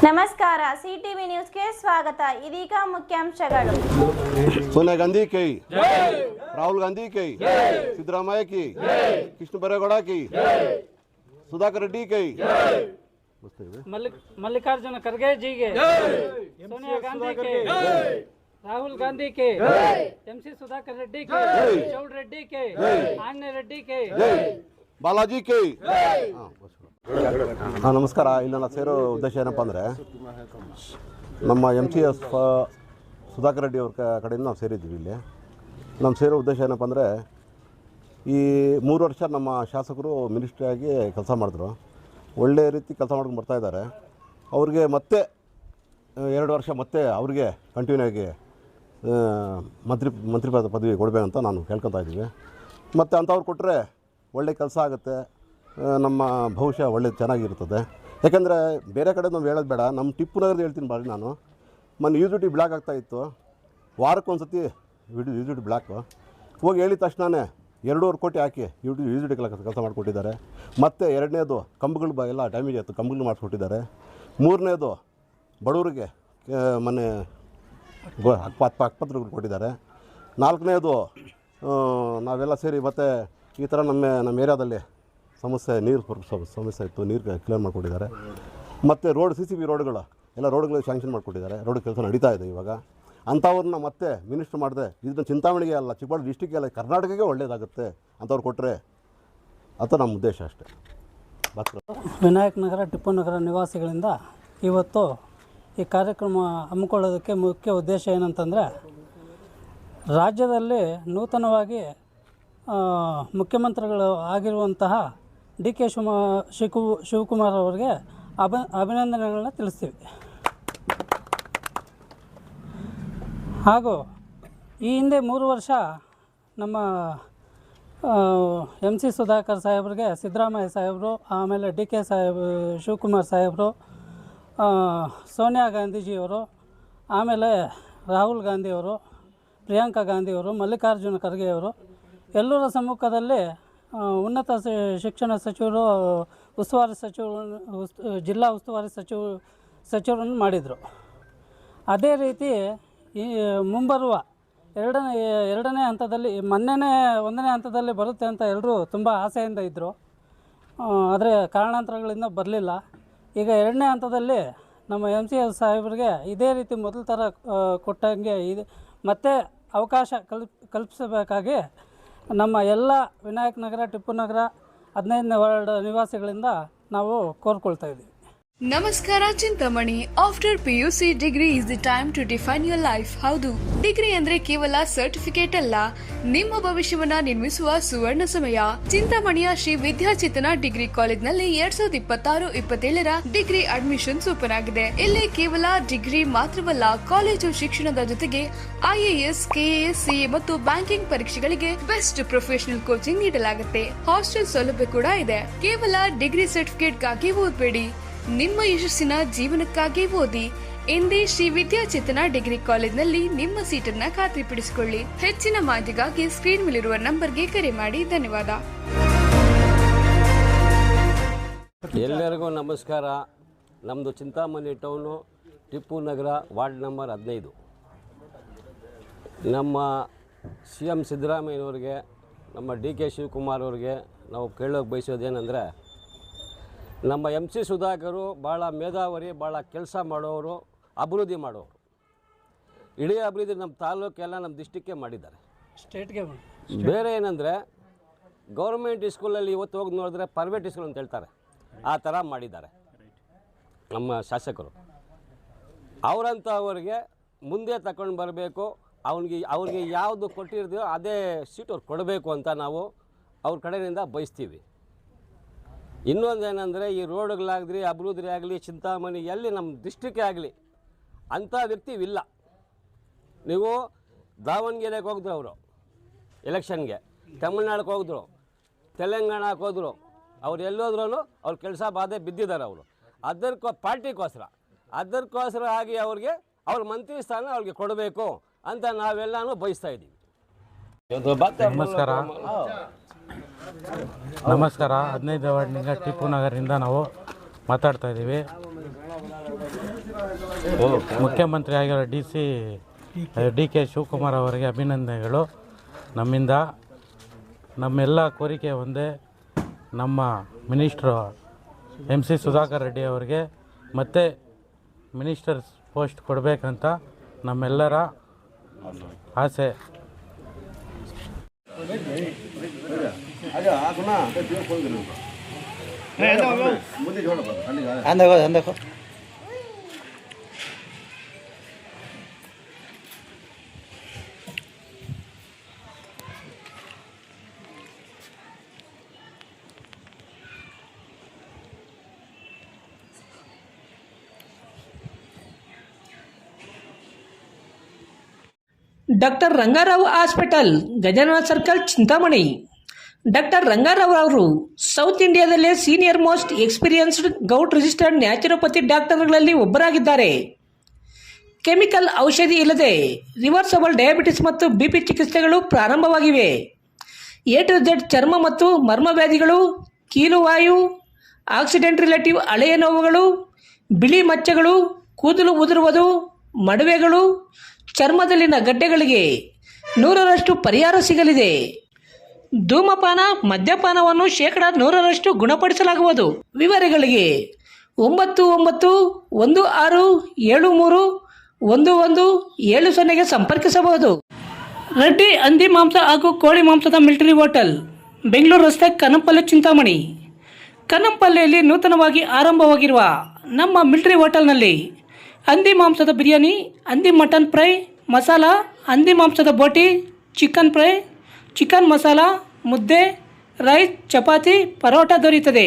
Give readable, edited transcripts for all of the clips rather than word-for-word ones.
ನಮಸ್ಕಾರ, ಸಿಟಿವಿ ನ್ಯೂಸ್ಗೆ ಸ್ವಾಗತ. ಇದೀಗ ಮುಖ್ಯಾಂಶಗಳು. सोनिया गांधी की, राहुल गांधी की, सिद्धरामैया की, कृष्ण बरेगौड़ा की, सुधाकर रेड्डी की, मल्लिकार्जुन खड़गे जी के, सोनिया गांधी के, राहुल गांधी के, एमसी सुधाकर रेड्डी के, चौड़ रेड्डी के, आन्य रेड्डी के, ಬಾಲಾಜಿ ಕೈ. ನಮಸ್ಕಾರ. ಇಲ್ಲಿ ನಾನು ಸೇರೋ ಉದ್ದೇಶ ಏನಪ್ಪ ಅಂದರೆ, ನಮ್ಮ MCS ಸುಧಾಕರ್ ರೆಡ್ಡಿ ಅವ್ರ ಕಡೆಯಿಂದ ನಾವು ಸೇರಿದ್ದೀವಿ. ಇಲ್ಲಿ ನಮ್ಮ ಸೇರೋ ಉದ್ದೇಶ ಏನಪ್ಪ ಅಂದರೆ, ಈ 3 ವರ್ಷ ನಮ್ಮ ಶಾಸಕರು ಮಿನಿಸ್ಟ್ರಿಯಾಗಿ ಕೆಲಸ ಮಾಡಿದ್ರು. ಒಳ್ಳೆಯ ರೀತಿ ಕೆಲಸ ಮಾಡ್ಕೊಂಡು ಬರ್ತಾಯಿದ್ದಾರೆ. ಅವ್ರಿಗೆ ಮತ್ತೆ 2 ವರ್ಷ ಮತ್ತೆ ಅವ್ರಿಗೆ ಕಂಟಿನ್ಯೂ ಆಗಿ ಮಂತ್ರಿ ಪದವಿ ಕೊಡಬೇಕಂತ ನಾನು ಕೇಳ್ಕೊತಾ ಇದ್ದೀವಿ. ಮತ್ತು ಅಂಥವ್ರು ಕೊಟ್ಟರೆ ಒಳ್ಳೆ ಕೆಲಸ ಆಗುತ್ತೆ, ನಮ್ಮ ಭವಿಷ್ಯ ಒಳ್ಳೆ ಚೆನ್ನಾಗಿರ್ತದೆ. ಯಾಕೆಂದರೆ ಬೇರೆ ಕಡೆ ನಾವು ಹೇಳೋದು ಬೇಡ, ನಮ್ಮ ಟಿಪ್ಪು ನಗರದ ಹೇಳ್ತೀನಿ ಬಾರಿ. ನಾನು ಮೊನ್ನೆ UGT ಬ್ಲಾಕ್ ಆಗ್ತಾಯಿತ್ತು, ವಾರಕ್ಕೊಂದು ಸತಿ UGT ಬ್ಲಾಕು ಹೋಗಿ ಹೇಳಿದ ತಕ್ಷಣವೇ 2.5 ಕೋಟಿ ಹಾಕಿ UGT ಕೆಲಸ ಮಾಡಿಕೊಟ್ಟಿದ್ದಾರೆ. ಮತ್ತು 2ನೇದು ಕಂಬಗಳು ಎಲ್ಲ ಡ್ಯಾಮೇಜ್ ಆಯಿತು, ಕಂಬಗಳು ಮಾಡಿಸ್ಕೊಟ್ಟಿದ್ದಾರೆ. 3ನೇದು ಬಡವರಿಗೆ ಮೊನ್ನೆ ಆಸ್ಪತ್ರೆಗಳು ಕೊಟ್ಟಿದ್ದಾರೆ. 4ನೇದು ನಾವೆಲ್ಲ ಸೇರಿ ಮತ್ತು ಈ ಥರ ನಮ್ಮ ಏರಿಯಾದಲ್ಲಿ ನೀರು ಸಮಸ್ಯೆ ಇತ್ತು, ನೀರು ಕ್ಲಿಯರ್ ಮಾಡಿಕೊಟ್ಟಿದ್ದಾರೆ. ಮತ್ತು ರೋಡ್ CCB ರೋಡ್ಗಳು ಎಲ್ಲ ರೋಡ್ಗಳು ಸ್ಯಾಂಕ್ಷನ್ ಮಾಡಿಕೊಟ್ಟಿದ್ದಾರೆ. ರೋಡ್ ಕೆಲಸ ನಡೀತಾ ಇದೆ ಇವಾಗ. ಅಂಥವ್ರನ್ನ ಮತ್ತೆ ಮಿನಿಸ್ಟ್ರ್ ಮಾಡಿದೆ, ಇದನ್ನ ಚಿಂತಾಮಣಿಗೆ ಅಲ್ಲ, ಚಿಕ್ಕಬಳ್ಳಾಪುರ ಡಿಸ್ಟಿಕ್ಗೆ ಅಲ್ಲ, ಕರ್ನಾಟಕಕ್ಕೆ ಒಳ್ಳೆಯದಾಗುತ್ತೆ ಅಂಥವ್ರು ಕೊಟ್ಟರೆ ಅಂತ ನಮ್ಮ ಉದ್ದೇಶ ಅಷ್ಟೇ. ವಿನಾಯಕ್ ನಗರ ಟಿಪ್ಪು ನಗರ ನಿವಾಸಿಗಳಿಂದ ಇವತ್ತು ಈ ಕಾರ್ಯಕ್ರಮ ಹಮ್ಮಿಕೊಳ್ಳೋದಕ್ಕೆ ಮುಖ್ಯ ಉದ್ದೇಶ ಏನಂತಂದರೆ, ರಾಜ್ಯದಲ್ಲಿ ನೂತನವಾಗಿ ಮುಖ್ಯಮಂತ್ರಿಗಳು ಆಗಿರುವಂತಹ DK ಶಿವಕುಮಾರ್ ಅವರಿಗೆ ಅಭಿನಂದನೆಗಳನ್ನ ತಿಳಿಸ್ತೀವಿ. ಹಾಗೂ ಈ ಹಿಂದೆ 3 ವರ್ಷ ನಮ್ಮ MC ಸುಧಾಕರ್ ಸಾಹೇಬ್ರಿಗೆ, ಸಿದ್ದರಾಮಯ್ಯ ಸಾಹೇಬರು, ಆಮೇಲೆ DK ಶಿವಕುಮಾರ್ ಸಾಹೇಬರು, ಸೋನಿಯಾ ಗಾಂಧೀಜಿಯವರು, ಆಮೇಲೆ ರಾಹುಲ್ ಗಾಂಧಿಯವರು, ಪ್ರಿಯಾಂಕಾ ಗಾಂಧಿಯವರು, ಮಲ್ಲಿಕಾರ್ಜುನ ಖರ್ಗೆ ಅವರು ಎಲ್ಲರ ಸಮ್ಮುಖದಲ್ಲಿ ಉನ್ನತ ಶಿಕ್ಷಣ ಸಚಿವರು, ಉಸ್ತುವಾರಿ ಜಿಲ್ಲಾ ಉಸ್ತುವಾರಿ ಸಚಿವರನ್ನು ಮಾಡಿದರು. ಅದೇ ರೀತಿ ಈ ಮುಂಬರುವ ಎರಡನೇ ಹಂತದಲ್ಲಿ, ಮೊನ್ನೆನೇ 1ನೇ ಹಂತದಲ್ಲಿ ಬರುತ್ತೆ ಅಂತ ಎಲ್ಲರೂ ತುಂಬ ಆಸೆಯಿಂದ ಇದ್ದರು. ಆದರೆ ಕಾರಣಾಂತರಗಳಿಂದ ಬರಲಿಲ್ಲ. ಈಗ 2ನೇ ಹಂತದಲ್ಲಿ ನಮ್ಮ MCS ಸಾಹೇಬರಿಗೆ ಇದೇ ರೀತಿ ಮೊದಲ ಥರ ಕೊಟ್ಟಂಗೆ ಮತ್ತೆ ಅವಕಾಶ ಕಲ್ಪಿಸಬೇಕಾಗಿ ನಮ್ಮ ಎಲ್ಲ ವಿನಾಯಕ್ ನಗರ ಟಿಪ್ಪು ನಗರ 15ನೇ ವಾರ್ಡ್ ನಿವಾಸಿಗಳಿಂದ ನಾವು ಕೋರ್ಕೊಳ್ತಾ ಇದ್ದೀವಿ. ನಮಸ್ಕಾರ Chintamani. After PUC degree is the time to define your life. ಹೌದು, ಡಿಗ್ರಿ ಅಂದ್ರೆ ಕೇವಲ ಸರ್ಟಿಫಿಕೇಟ್ ಅಲ್ಲ, ನಿಮ್ಮ ಭವಿಷ್ಯವನ್ನ ನಿರ್ಮಿಸುವ ಸುವರ್ಣ ಸಮಯ. ಚಿಂತಾಮಣಿಯ ಶ್ರೀ ವಿದ್ಯಾಚೇತನ ಡಿಗ್ರಿ ಕಾಲೇಜ್ನಲ್ಲಿ 2026-27ರ ಡಿಗ್ರಿ ಅಡ್ಮಿಷನ್ಸ್ ಓಪನ್ ಆಗಿದೆ. ಇಲ್ಲಿ ಕೇವಲ ಡಿಗ್ರಿ ಮಾತ್ರವಲ್ಲ, ಕಾಲೇಜು ಶಿಕ್ಷಣದ ಜೊತೆಗೆ IAS, KAS, CA ಮತ್ತು ಬ್ಯಾಂಕಿಂಗ್ ಪರೀಕ್ಷೆಗಳಿಗೆ ಬೆಸ್ಟ್ ಪ್ರೊಫೆಷನಲ್ ಕೋಚಿಂಗ್ ನೀಡಲಾಗುತ್ತೆ. ಹಾಸ್ಟೆಲ್ ಸೌಲಭ್ಯ ಕೂಡ ಇದೆ. ಕೇವಲ ಡಿಗ್ರಿ ಸರ್ಟಿಫಿಕೇಟ್ಗಾಗಿ ಓದಬೇಡಿ, ನಿಮ್ಮ ಯಶಸ್ಸಿನ ಜೀವನಕ್ಕಾಗಿ ಓದಿ. ಎಂದೇ ಶ್ರೀ ವಿದ್ಯಾಚೇತನ ಡಿಗ್ರಿ ಕಾಲೇಜ್ನಲ್ಲಿ ನಿಮ್ಮ ಸೀಟನ್ನ ಖಾತ್ರಿಪಡಿಸಿಕೊಳ್ಳಿ. ಹೆಚ್ಚಿನ ಮಾಹಿತಿಗಾಗಿ ಸ್ಕ್ರೀನ್ ಮೇಲಿರುವ ನಂಬರ್ಗೆ ಕರೆ ಮಾಡಿ. ಧನ್ಯವಾದ. ಎಲ್ಲರಿಗೂ ನಮಸ್ಕಾರ. ನಮ್ಮದು ಚಿಂತಾಮಣಿ ಟೌನು, ಟಿಪ್ಪು ನಗರ, ವಾರ್ಡ್ ನಂಬರ್ 15. ನಮ್ಮ CM ಸಿದ್ದರಾಮಯ್ಯನವ್ರಿಗೆ, ನಮ್ಮ DK ಶಿವಕುಮಾರ್ ಅವ್ರಿಗೆ ನಾವು ಕೇಳೋಕೆ ಬಯಸೋದೇನೆಂದರೆ, ನಮ್ಮ MC ಸುಧಾಕರು ಭಾಳ ಮೇಧಾವರಿ, ಭಾಳ ಕೆಲಸ ಮಾಡೋರು, ಅಭಿವೃದ್ಧಿ ಮಾಡೋರು. ಇಡೀ ಅಭಿವೃದ್ಧಿ ನಮ್ಮ ತಾಲೂಕೆಲ್ಲ, ನಮ್ಮ ಡಿಸ್ಟಿಕ್ಕೇ ಮಾಡಿದ್ದಾರೆ, ಸ್ಟೇಟ್ಗೆ. ಬೇರೆ ಏನಂದರೆ, ಗೌರ್ಮೆಂಟ್ ಸ್ಕೂಲಲ್ಲಿ ಇವತ್ತು ಹೋಗಿ ನೋಡಿದ್ರೆ ಪ್ರೈವೇಟ್ ಸ್ಕೂಲ್ ಅಂತ ಹೇಳ್ತಾರೆ, ಆ ಥರ ಮಾಡಿದ್ದಾರೆ ನಮ್ಮ ಶಾಸಕರು. ಅವರಂಥವ್ರಿಗೆ ಮುಂದೆ ತಗೊಂಡು ಬರಬೇಕು. ಅವ್ರಿಗೆ ಯಾವುದು ಕೊಟ್ಟಿರ್ತೀವೋ ಅದೇ ಸೀಟ್ ಅವ್ರು ಕೊಡಬೇಕು ಅಂತ ನಾವು ಅವ್ರ ಕಡೆಯಿಂದ ಬಯಸ್ತೀವಿ. ಇನ್ನೊಂದೇನೆಂದರೆ, ಈ ರೋಡ್ಗಳಾಗಲಿ, ಅಭಿವೃದ್ಧಿ ಆಗಲಿ, ಚಿಂತಾಮಣಿ ಎಲ್ಲಿ ನಮ್ಮ ಡಿಸ್ಟಿಕ್ಕೇ ಆಗಲಿ ಅಂಥ ವ್ಯಕ್ತಿ ಇಲ್ಲ. ನೀವು ದಾವಣಗೆರೆಗೆ ಹೋಗಿದ್ರು, ಅವರು ಎಲೆಕ್ಷನ್ಗೆ ತಮಿಳ್ನಾಡಿಗೆ ಹೋಗಿದ್ರು, ತೆಲಂಗಾಣಕ್ಕೆ ಹೋದರು, ಅವ್ರು ಎಲ್ಲೋದ್ರೂ ಅವ್ರ ಕೆಲಸ ಬಾಧೆ ಬಿದ್ದಿದ್ದಾರೆ ಅವರು. ಅದಕ್ಕೋಸ್ಕರ ಆಗಿ ಅವ್ರ ಮಂತ್ರಿ ಸ್ಥಾನ ಅವ್ರಿಗೆ ಕೊಡಬೇಕು ಅಂತ ನಾವೆಲ್ಲನೂ ಬಯಸ್ತಾ ಇದ್ದೀವಿ. ನಮಸ್ಕಾರ. 15ನೇ ವಾರ್ಡ್ನಿಂದ ಟಿಪ್ಪು ನಗರದಿಂದ ನಾವು ಮಾತಾಡ್ತಾ ಇದ್ದೀವಿ. ಮುಖ್ಯಮಂತ್ರಿ ಆಗಿರೋ ಡಿ ಕೆ ಶಿವಕುಮಾರ್ ಅವರಿಗೆ ಅಭಿನಂದನೆಗಳು ನಮ್ಮಿಂದ. ನಮ್ಮೆಲ್ಲ ಕೋರಿಕೆ ಒಂದೇ, ನಮ್ಮ ಮಿನಿಸ್ಟ್ರು MC ಸುಧಾಕರ್ ರೆಡ್ಡಿ ಅವರಿಗೆ ಮತ್ತೆ ಮಿನಿಸ್ಟರ್ ಪೋಸ್ಟ್ ಕೊಡಬೇಕಂತ ನಮ್ಮೆಲ್ಲರ ಆಸೆ. Doctor Rangarao hospital, Gajanana circle, Chintamani. Doctor Rangarao ಅವರು ಸೌತ್ ಇಂಡಿಯಾದಲ್ಲೇ senior most experienced gout registered naturopathy ಡಾಕ್ಟರ್ಗಳಲ್ಲಿ ಒಬ್ಬರಾಗಿದ್ದಾರೆ. ಕೆಮಿಕಲ್ ಔಷಧಿ ಇಲ್ಲದೆ ರಿವರ್ಸಬಲ್ ಡಯಾಬಿಟಿಸ್ ಮತ್ತು BP ಚಿಕಿತ್ಸೆಗಳು ಪ್ರಾರಂಭವಾಗಿವೆ. A to Z ಚರ್ಮ ಮತ್ತು ಮರ್ಮ ವ್ಯಾಧಿಗಳು, ಕೀಲುವಾಯು, ಆಕ್ಸಿಡೆಂಟ್ ರಿಲೇಟಿವ್ ಹಳೆಯ ನೋವುಗಳು, ಬಿಳಿ ಮಚ್ಚೆಗಳು, ಕೂದಲು ಉದುರುವುದು, ಮಡುವೆಗಳು, ಚರ್ಮದಲ್ಲಿನ ಗಡ್ಡೆಗಳಿಗೆ 100% ಪರಿಹಾರ ಸಿಗಲಿದೆ. ಧೂಮಪಾನ, ಮದ್ಯಪಾನವನ್ನು 100% ಗುಣಪಡಿಸಲಾಗುವುದು. ವಿವರಗಳಿಗೆ 9916731170 ಸಂಪರ್ಕಿಸಬಹುದು. ರೆಡ್ಡಿ ಹಂದಿ ಮಾಂಸ ಹಾಗೂ ಕೋಳಿ ಮಾಂಸದ ಮಿಲಿಟರಿ ಹೋಟೆಲ್, ಬೆಂಗಳೂರು ರಸ್ತೆ, ಕನಂಪಲ್ಲಿ, ಚಿಂತಾಮಣಿ. ಕನಂಪಲ್ಲಿಯಲ್ಲಿ ನೂತನವಾಗಿ ಆರಂಭವಾಗಿರುವ ನಮ್ಮ ಮಿಲಿಟರಿ ಹೋಟೆಲ್ನಲ್ಲಿ ಹಂದಿ ಮಾಂಸದ ಬಿರಿಯಾನಿ, ಹಂದಿ ಮಟನ್ ಫ್ರೈ, ಮಸಾಲ, ಹಂದಿ ಮಾಂಸದ ಬೋಟಿ, ಚಿಕನ್ ಫ್ರೈ, ಚಿಕನ್ ಮಸಾಲ, ಮುದ್ದೆ, ರೈಸ್, ಚಪಾತಿ, ಪರೋಟ ದೊರೆಯುತ್ತದೆ.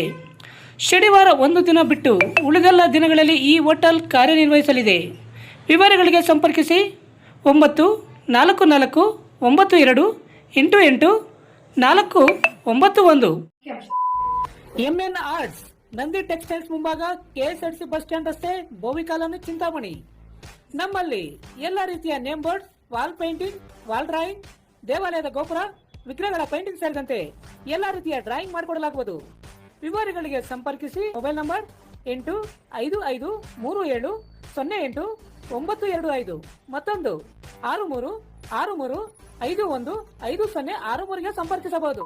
ಶನಿವಾರ ಒಂದು ದಿನ ಬಿಟ್ಟು ಉಳಿದೆಲ್ಲ ದಿನಗಳಲ್ಲಿ ಈ ಹೋಟೆಲ್ ಕಾರ್ಯನಿರ್ವಹಿಸಲಿದೆ. ವಿವರಗಳಿಗೆ ಸಂಪರ್ಕಿಸಿ 9492888491. MN ಆರ್ಟ್ಸ್, ನಂದಿ ಟೆಕ್ಸ್ಟೈಲ್ಸ್ ಮುಂಭಾಗ, KSRTC ಬಸ್ ಸ್ಟ್ಯಾಂಡ್ ರಸ್ತೆ, ಬೋವಿ ಕಾಲೋನಿ, ಚಿಂತಾಮಣಿ. ನಮ್ಮಲ್ಲಿ ಎಲ್ಲ ರೀತಿಯ name board, wall painting, wall drawing, ದೇವಾಲಯದ ಗೋಪುರ, ವಿಗ್ರಹಗಳ ಪೇಂಟಿಂಗ್ ಸೇರಿದಂತೆ ಎಲ್ಲ ರೀತಿಯ ಡ್ರಾಯಿಂಗ್ ಮಾಡಿಕೊಡಲಾಗುವುದು. ವಿವರಗಳಿಗೆ ಸಂಪರ್ಕಿಸಿ. ಮೊಬೈಲ್ ನಂಬರ್ 8553708925, ಮತ್ತೊಂದು 6363515063ಗೆ ಸಂಪರ್ಕಿಸಬಹುದು.